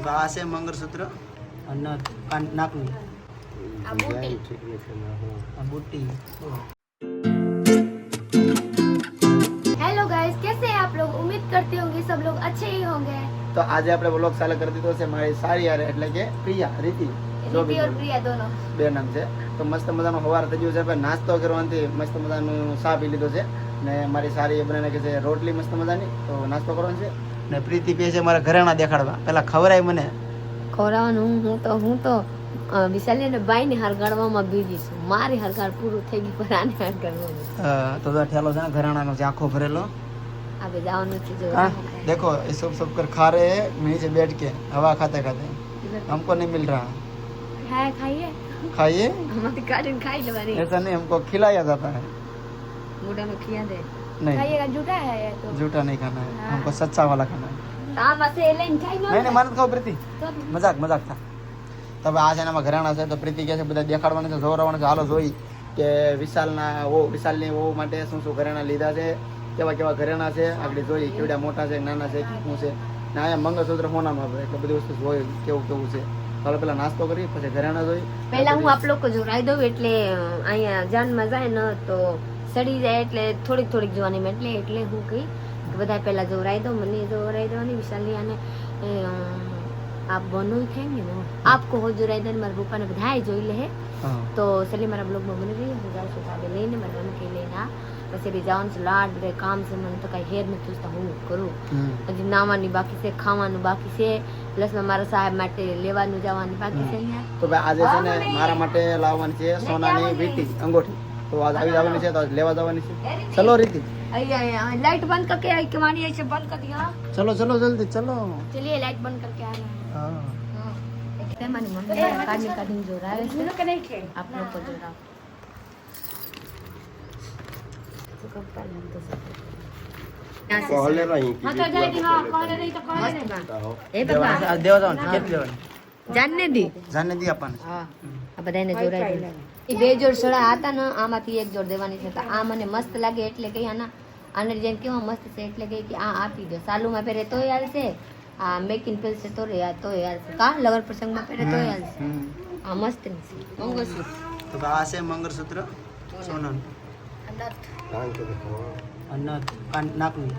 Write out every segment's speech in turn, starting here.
તો આ છે મંગળસૂત્ર અને નાકની આ બુટ્ટી। हेलो गाइस, कैसे हैं आप लोग? उम्मीद करती होंगी सब लोग अच्छे ही होंगे। તો આજે આપણે વ્લોગ ચાલુ કરી દીધો છે મારી સારી યાર એટલે કે પ્રિયા રીતિ रिति और प्रिया दोनों બે નામ છે। તો મસ્ત મજાનો સવાર થઈ ગયો છે, આપણે નાસ્તો કરવાથી મસ્ત મજાનું ચા પી લીધો છે ને મારી સારી બનાવીને કે છે રોટલી મસ્ત મજાની, તો નાસ્તો કરવાનો છે ને પ્રીતિ પીએ છે મારા ઘરેણા દેખાડવા, પેલા ખવરાય મને ખવડાવવાનું હું તો વિશાલી ને બાઈ ને હરગાડવામાં બીજી છું, મારી હરગાડ પૂરું થઈ ગયું પણ આને હરગાડવાનું તો ઠેલો છે ને ઘરેણાનો છે આખો ભરેલો। આપણે જવાનું છે જો हाँ देखो ये सब कर खा रहे हैं नीचे बैठ के हवा खाते खाते, हमको नहीं मिल रहा। है खाइए खाइए, हमारी गार्डन खाई लेवानी ऐसा नहीं हमको खिलाया जाता है। मुड़ा में खिया दे नहीं खाइएगा, झूठा है ये तो झूठा नहीं खाना है, हमको सच्चा वाला खाना है। ताम से लेन खाई नहीं नहीं मानत खाओ प्रीति, मजाक मजाक था। तब आज एनाમાં ઘરેણા છે તો પ્રીતિ કહે છે બધા દેખાડવાના છે, જોરાવાના છે, હાલો જોઈ કે વિશાલની વહુ માટે શું શું ઘરેણા લીધા છે, કેવા કેવા ઘરેણા છે, આગળ જોઈ કેવડા મોટા છે નાના છે શું છે ને અહીંયા મંગળસૂત્ર સોનાનું આપણે એટલે બધી વસ્તુ જોઈ કેવું કેવું છે। ચાલો પેલા નાસ્તો કરી પછી ઘરેણા જોઈ। પહેલા હું આપ લોકો જોરાઈ દઉં એટલે અહીંયા જાનમાં જાય ને તો સડી જાય એટલે થોડીક થોડીક જોવાની મેં એટલે હું કહી કે બધા પહેલા જોરાઈ દો, મને જોરાઈ દો ને વિશાલી અને आप बनो ही खाएंगे ना आपको हो जो राइडर मारे पप्पा ने बधाई જોઈ લે તો ચલી મારા બ્લોગ માં બની રહી હું જાઉં છું સાબે લઈને મને કે લેના પછી બી જાઉં છું લાડ રે કામ છે મને તો કઈ હેર નથી તો હું કરું હજી નાવાની બાકી છે, ખાવાનું બાકી છે, પ્લસ મારા સાહેબ માટે લેવાનું જવાનું બાકી છે અહીંયા। તો ભાઈ આજે છે ને મારા માટે લાવવાની છે સોનાની વીંટી અંગૂઠી, તો આજ આવી જવાની છે તો આજ લેવા જવાની છે। ચલો રીતિ लाइट बंद करके आई कमानी ऐसे बंद कर दिया, चलो चलो जल्दी चलो, चलिए लाइट बंद करके आ रहे हैं। हाँ મને મમ્મી કાઢી જોરાવે છે આપ લોકો को જોરાવ તો કબ कर लगता है पहले रही हां तो जाएगी हां कहले नहीं तो कहले नहीं ए बाबा देवा जाओ કેટલી લેવાની જાનને દી આપણને હા આ બધાને જોરાઈ દે એ બે જોડ સડા હતા ને આમાંથી એક જોડ દેવાની છે તો આ મને મસ્ત લાગે એટલે કે આને જેમ કેવા મસ્ત છે એટલે કે આ આપી દો, સાલુમાં પહેરે તો યાર છે, આ મેકિંગ પેલ છે તો યાર છે કા લગન પ્રસંગમાં પહેરે તો યાર છે, આ મસ્ત છે મંગળસૂત્ર। તો આ છે મંગળસૂત્ર સોનાનું અને નાકની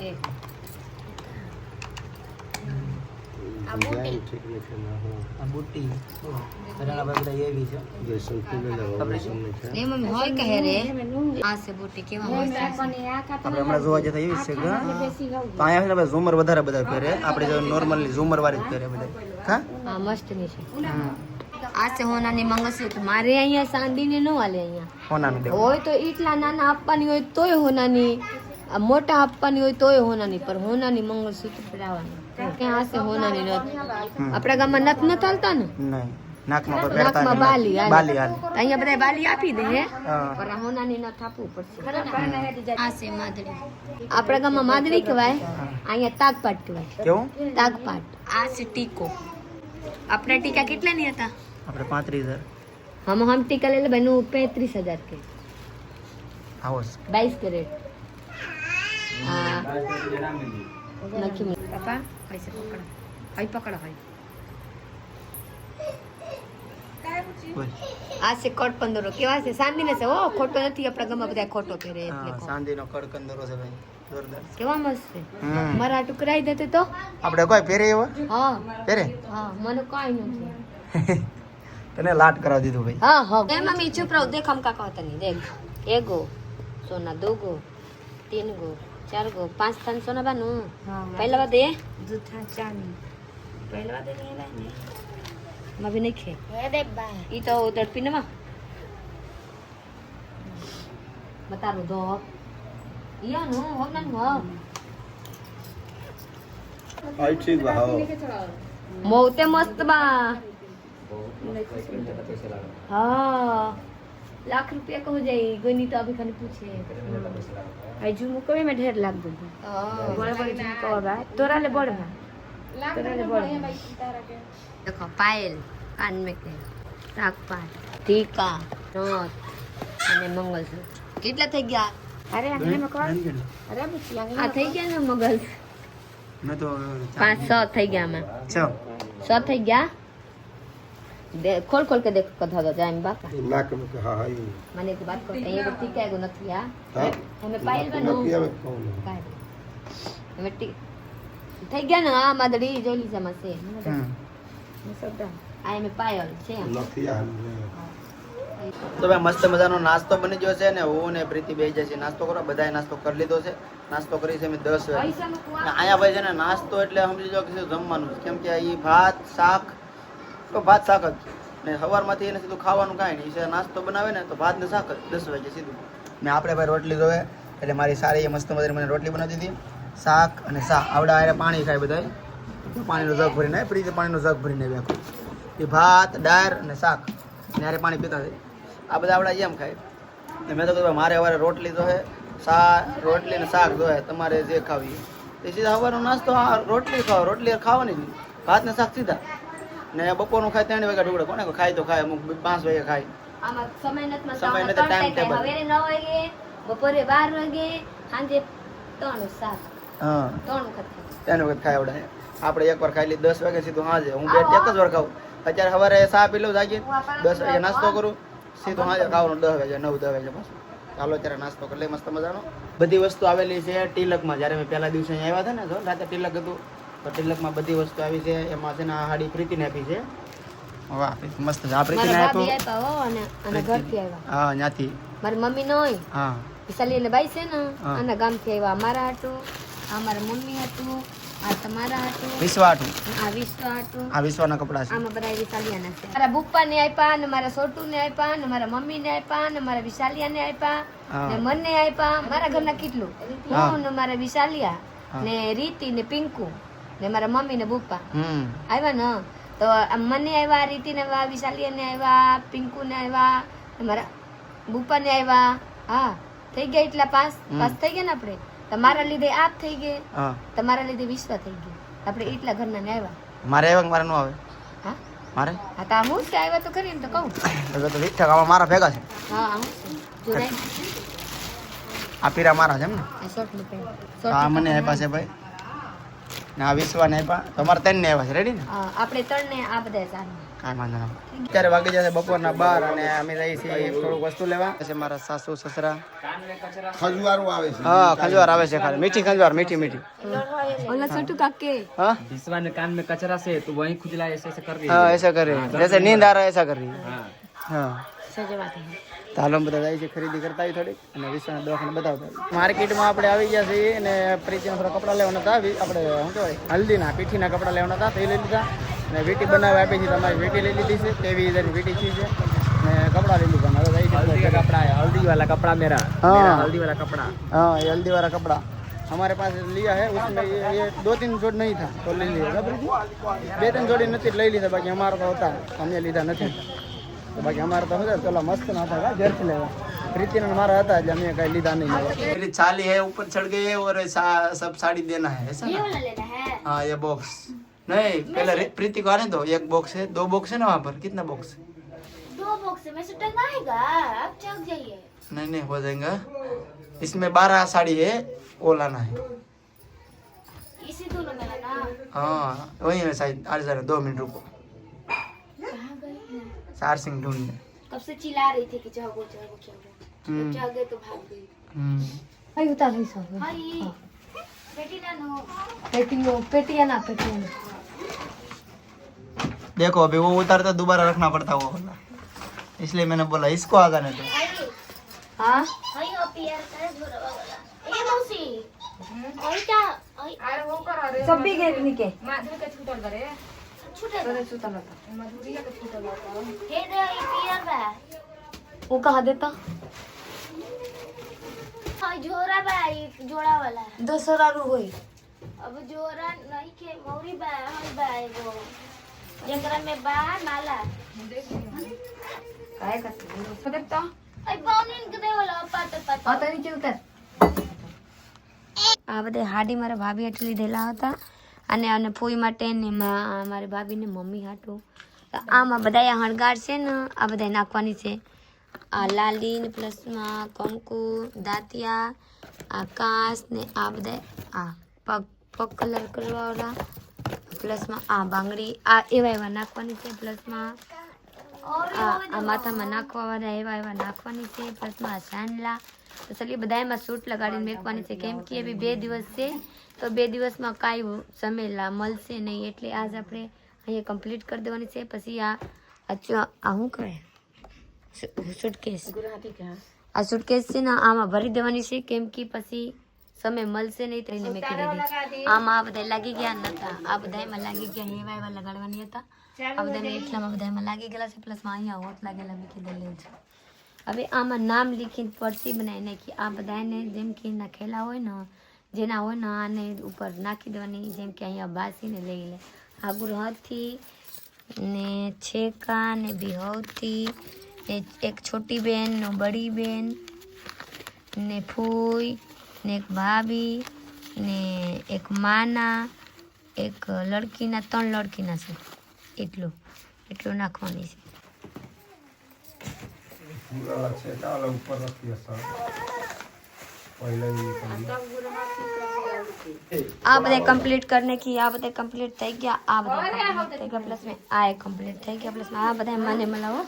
એ આ બુટ્ટી આ બુટ્ટી ઘરેણા બધા એવી છે એ મમ્મી હોય કહે રે આ છે બુટ્ટી કેવા મસ્ત છે। આપણે હમણાં જોવા જતા એવી છે કે તો અહીંયા છે ને ઝુમર વધારે બધા પહેરે, આપણે જો નોર્મલી ઝુમર વાળી જ પહેરે બધા હા આ મસ્ત ની છે। આ છે હોનાની મંગળસૂત્ર, મારે અહીંયા ચાંદીને ન હાલે, અહીંયા સોનાનું દેવું હોય તો એટલા નાના આપવાની હોય તોય હોનાની, મોટા આપવાની હોય તોય હોનાની, પર હોનાની મંગળસૂત્ર પહેરાવાની ત્યાં હશે હોનાની નથી। આપણા ગામમાં નથ ન ચાલતા ને નહીં નાકમાં પર પહેરતા નાકમાં બાલી હાલે, બાલી હાલે તો અહીંયા બધા બાલી આપી દે હે હા પર આ હોનાની નથ આપવું પડશે। આ છે માદડી, આપણા ગામમાં માદડી કહેવાય, અહીંયા તાગપાટ કહેવાય। કેવું તાગપાટ આ છે ટીકો, આપણા ટીકા કેટલાની હતા? આપણે 35,000 हम टीका ले ले बहनों 35,000 के આવો 22 कैरेट। हाँ नखी पापा ऐसे पकड़ो, हाई पकड़ो हाई। બોલ આ છે કોટ 15 કેવા છે સાંદીને છે, ઓ ખોટો નથી, આપણા ગામમાં બધા ખોટો પહેરે એટલે સાંધીનો કડકંદરો છે ભાઈ જોરદાર કેવા મસ્ત છે। મારા ટુકરાઈ દેતે તો આપણે કોઈ પહેરે એવો હા પહેરે હા મને કાઈ નથી તને લાટ કરાવી દીધું ભાઈ। हाँ हाँ ए मम्मी चुप रहो, देख हम का कहता नहीं, देख एगो सोना, दो गो, तीन गो, चार गो, 5 तन सोना बानू। पहला बात ये दूठा चांदी, पहला बात ये नहीं मैं भी नहीं खे अरे बा ये तो उधर पीने में बता रो दो या नो हो ना हो आई ठीक बा हो मोते मस्त बा हाँ लाख रुपया को हो जाए गोनी तो अभी खाने पूछे आई झुमको में ढेर लाग दो बड़े बड़े झुमको बा तोरा ले बड़ बा तोरा ले बड़ देखो पायल कान में के ताकपाट टीका नथ અને મંગળસૂત્ર કેટલા થઈ ગયા? અરે આને માં કોણ? અરે બુચિયા આ થઈ ગયા ને મંગળ મેં તો 5-6 થઈ ગયા આમાં 6 થઈ ગયા खोल खोल के देखो कथा तो जाए बापा नाक में हाँ हाँ ये मैंने तो बात करते ये ठीक है गुण थी यार हाँ? हमें पाइल बनो नकिया में कौन है? काय हमें ठीक થઈ ગયા ને આ માદડી જોઈ લીધા માં છે સબડા આ મે પાયલ છે नकिया हमने તો ભાઈ મસ્ત મજાનો નાસ્તો બની ગયો છે ને હું ને પ્રીતિ બે જાય છે નાસ્તો કરો બધાએ નાસ્તો કરી લીધો છે નાસ્તો કરી છે મેં 10 વાગે પૈસા મૂકવા ને અહીંયા ભાઈ છે ને નાસ્તો એટલે સમજી લો કે શું જમવાનું છે. કેમ કે આ ભાત શાક તો ભાત શાક જ ને સવારમાંથી એને સીધું ખાવાનું કાંઈ નહીં છે નાસ્તો બનાવે ને તો ભાત ને શાક જ 10 વાગે સીધું ને આપણે ભાઈ રોટલી જોવે એટલે મારી સારી મસ્ત મજાની મને રોટલી બનાવી દીધી શાક અને આવડા આરે પાણી ખાય બધા પાણીનો જગ ભરીને પ્રીતિ પાણીનો જગ ભરીને આખું એ ભાત દાળ અને શાક ને આરે પાણી પીતા થાય આ બધા આવડા જેમ ખાય ને મેં તો કીધું મારે સવારે રોટલી તો હે રોટલી ને શાક જોઈએ તમારે જે ખાવી એ સીધા સવારનો નાસ્તો રોટલી ખાઓ રોટલી ખાવાની જ નહીં ભાત ને શાક સીધા ને બપોરનું ખાય 3 વાગ્યા ઢુકડે કોને ખાય તો ખાય અમુક 5 વાગે ખાય આમાં સમય નથી સમય નથી, time table. હવે 9 વાગે બપોરે 12 વાગે સાંજે 3 શાક હા 3 વખત 3 વખત ખાય આવડે આપણે એકવાર ખાઈ લીધી 10 વાગે સીધું હાજે હું બે એક જ વાર ખાઉં અત્યારે સવારે ચા પી લઉં જાગી 10 વાગે નાસ્તો કરું સીધું હાજે ખાવાનું 10 વાગે 9-10 વાગે પાછું ચાલો અત્યારે નાસ્તો કરી લઈએ મસ્ત મજાનો બધી વસ્તુ આવેલી છે ટિલકમાં જ્યારે મેં પહેલા દિવસે અહીંયા આવ્યા હતા ને જો રાતે ટિલક હતું તો ટિલકમાં બધી વસ્તુ આવી છે એમાં છે ને આ હાડી પ્રીતિને આપી છે વાહ મસ્ત છે આ પ્રીતિને મારા આપ્યું ભાભી આપ્યા હો અને ઘરથી આવ્યા હા ત્યાંથી મારી મમ્મી ન હોય હા વિશાલી એટલે બાઈ છે ને હા. આના ગામથી આવ્યા અમારા હાટું આ મારા મમ્મી હાટું આ તમારા હાટું વિશ્વાટું આ વિશ્વ હાટું આ વિશ્વના કપડા છે આમાં બધા વિશાલિયાના છે મારા બુપ્પાને આપ્યા ને મારા સોટુને આપ્યા ને મારા મમ્મીને આપ્યા ને મારા વિશાલિયાને આપ્યા હા. ને મને આપ્યા મારા ઘરના કેટલું હા. હું ને મારા વિશાલિયા હા. ને રીતિ ને પિંકુ ને મારા મમ્મી ને બુપ્પા હમ આવ્યા ને તો આ મને આવ્યા રીતિને આવ્યા વિશાલિયાને આવ્યા પિંકુને આવ્યા ને મારા બુપ્પાને આવ્યા હા થઈ ગયા એટલા પાસ થઈ ગયા ને આપણે તમારા લીધે આપ થઈ ગયે હા તમારા લીધે વિશ્વ થઈ ગયું આપણે એટલા ઘરના ને આવ્યા મારે આવ્યા કે મારે ન આવે હા મારે હા તો હું છે આવ્યા તો ખરી ને તો કહું હવે તો વિઠ્ઠા આવા મારા ભેગા છે હા હું છું જોડાઈ આ પીરા મારા છે એમ ને આ શોર્ટ નું પેન આ મને આપ્યા છે ભાઈ ને આ વિશ્વાને આપ્યા તમારે 3 ને આવ્યા છે રેડી ને આપણે ત્રણ ને આ બધા સારું કાંઈ વાંધો નહીં અત્યારે વાગી જશે બપોરના 12 અને અમે જઈએ છીએ થોડુંક વસ્તુ લેવા છે મારા સાસુ સસરા खजुआरो आवे से હા ખંજવાર આવે છે ખાલી મીઠી ખંજવાર મીઠી મીઠી ઓલા છોટુ કાકે हाँ विश्वा ने कान में कचरा से तो वहीं खुजला ऐसे कर रही है। हाँ ऐसा कर रही है जैसे नींद आ रहा है ऐसा कर रही है हाँ हाँ સજે વાત હે તો હાલો બધા જાય છે ખરીદી કરતા આવી થોડીક અને વિશ્વના દવાખાને બતાવતા માર્કેટમાં આપણે આવી ગયા છીએ અને પ્રીતિના થોડા કપડાં લેવાના હતા આપણે શું કહેવાય હલ્દીના પીઠીના કપડાં લેવાના હતા તે લઈ લીધા અને વીટી બનાવવા આપી છે તમારી વીટી લઈ લીધી છે તેવી હજારની વીટી છે ને કપડાં લઈ લીધા હવે જાય हल्दी का कपड़ा है, हल्दी वाला कपड़ा मेरा हाँ। मेरा हल्दी वाला कपड़ा। हाँ ये हल्दी वाला कपड़ा हमारे पास लिया है उसमें ये 2-3 जोड़ नहीं था तो ले लिया खबर थी 2-3 जोड़ी नहीं ले ली था बाकी हमारा तो होता हमने लीधा नहीं तो बाकी हमारा तो होता चलो मस्त ना था घर से लेगा प्रीति ने हमारा था जब हमें कहीं लीधा नहीं मेरी छाली है ऊपर चढ़ गए और सब साड़ी देना है ऐसा ना લેના હે हाँ ये बॉक्स नहीं पहले प्रीति को आने दो 1 बॉक्स है 2 बॉक्स है ना वहाँ पर कितना बॉक्स है 2 बॉक्स में से टंगाएगा अब चक जाइए नहीं नहीं हो जाएगा इसमें 12 साड़ी है वो लाना है इसी दोनों में है ना हाँ वही है शायद आ जाना 2 मिनट रुको कहां गई चार सिंह ढूंढने कब से चिल्ला रही थी कि जाओ जाओ हम्म। जाओ गए तो भाग गई हम्म। भाई उतार नहीं सो भाई बेटी ना नो पेटिया ना देखो अभी वो उतारता दोबारा रखना पड़ता वो वाला इसलिए मैंने बोला इसको आ जाने दो हां हाय हो पियर करे झोरा वाला ए मौसी हाय क्या हाय अरे वो करा रे सब भी गए निके छूटे करे सुतल था हे रे ये पियर बा वो कहा देता हाय झोरा बा ये जोड़ा वाला 200 रु होई अब जोरा नहीं के मौरी बा हाय बा एगो जंगरा में बा नाला काय करते देता आई पाउनिन के देवला पात पात આ તો નીચે ઉતર આ બધે હાડી મારા ભાભી હાટુ લીધેલા હતા અને ફોઈ માટે ને મારી ભાભીને મમ્મી હાટુ તો આમાં બધા હણગાર છે ને આ બધા નાખવાની છે આ લાલી ને પ્લસમાં કંકુ દાંતિયા આ કાસ ને આ બધા આ પગ પગ કલર કરવાવાળા, પ્લસમાં આ બાંગડી આ એવા એવા નાખવાની છે, પ્લસમાં આ માથામાં નાખવાવાળા એવા નાખવાની છે, પ્લસમાં આ ચાંદલા. તો ચલીએ બધા એમાં સૂટ લગાડીને મેકવાની છે, કેમ કે એવી 2 દિવસ છે તો 2 દિવસમાં કાંઈ સમેલા મળશે નહીં, એટલે આજ આપણે અહીંયા કમ્પ્લીટ કરી દેવાની છે. પછી આ શું કહેવાય સુટકેસ, આ સુટકેસ છે ને આમાં ભરી દેવાની છે, કેમ કે પછી સમય મળશે નહીં તો એને મેં કરી દીધી. આમાં આ બધા લાગી ગયા નતા, આ બધા એમાં લાગી ગયા, એવા લગાડવાની હતા. આ બધા એટલામાં બધા એમાં લાગી ગયેલા છે, પ્લસમાં અહીંયા હોટ લાગેલા મેં કીધું લેવું છે. હવે આમાં નામ લીખીને પડતી બનાવી નાખી. આ બધાને જેમ કે નાખેલા હોય ને, જેના હોય ને આને ઉપર નાખી દેવાની, જેમ કે અહીંયા બાસીને લઈ લે. આગળ હાથી ને છેકા ને બિહવતી ને એક છોટી બેન ને બડી બેન ને ફૂઈ ને એક ભાભી ને એક માના, એક લડકીના, 3 લડકીના છે. એટલું નાખવાની છે. પૂરા છે ચાલો ઉપર રાખીએ સર પહેલા આ બધા કમ્પ્લીટ કરને કી, આ બધા કમ્પ્લીટ થઈ ગયા, આ બધા complete થઈ ગયા, પ્લસ મેં આ એક કમ્પ્લીટ થઈ ગયા, પ્લસ આ બધા મને મળાવો.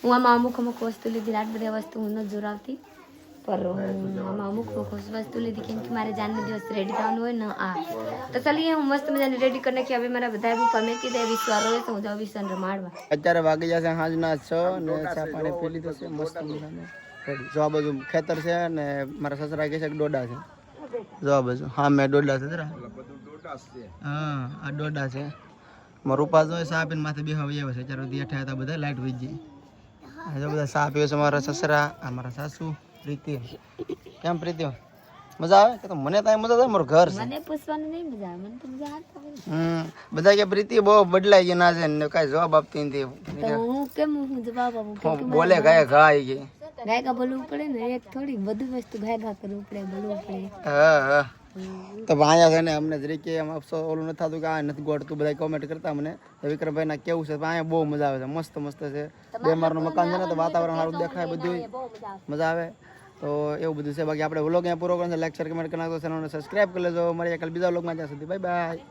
હું આમાં અમુક વસ્તુ લીધી, આટ બધી વસ્તુ હું નથી જોરાવતી, પર આમાં અમુક વસ્તુ લીધી, કેમ કે મારે જાનનો દિવસ રેડી થવાનું હોય ને. આ તો ચાલીએ હું મસ્ત મજાને રેડી કરી નાખી. હવે મારા બધા ઉપર મેં કીધે વિશ્વાસ હોય તો હું જાઉં વિશ્વાસ રમાડવા. અત્યારે વાગી જશે સાંજના 6 ને ચા પાણી પી લીધું છે મસ્ત મજાનું. જો આ બાજુ ખેતર છે ને મારા સસરા કહે છે કે ડોડા છે. જો આ બાજુ હા મેં ડોડા છે જરા, હા આ ડોડા છે. મારા રૂપા જો સા પીને માથે બેહવા આવ્યા છે, અત્યારે સુધી હેઠા હતા બધા, લાઈટ વહી ગઈ. જો બધા સા પીવે છે મારા સસરા, આ મારા સાસુ પ્રીતિ. કેમ પ્રીતિ મજા આવે? કે તો મને તો મજા આવે, મારું ઘર છે. મને પૂછવાનું નહીં મજા આવે, મને તો મજા આવે. બધા કે પ્રીતિ બહુ બદલાઈ ગઈ ના છે ને કાંઈ જવાબ આપતી નથી. તો હું કેમ હું જવાબ આપું? બોલે ગાય ઘા આવી ગઈ. ગાયકા બોલવું પડે ને, એક થોડી બધું વસ્તુ ગાયકા કરવું પડે, બોલવું પડે. હા તો અહીંયા છે ને અમને જરીકે એમ અફસોસ ઓલું નથી થતું કે આ નથી ગોઠતું. બધા કોમેન્ટ કરતા મને વિક્રમભાઈ ના કેવું છે, અહીંયા બહુ મજા આવે છે, મસ્ત મસ્ત છે. 2 માળનું મકાન છે ને તો વાતાવરણ સારું દેખાય, બધું મજા આવે. તો એવું બધું છે. બાકી આપણે વ્લોગ અહીંયા પૂરો કરવાનો છે. લાઈક શેર કમેન્ટ કરી નાખો, ચેનલને સબસ્ક્રાઈબ કરી લેજો. મળીએ કાલે બીજા વ્લોગમાં. ત્યાં સુધી બાય બાય.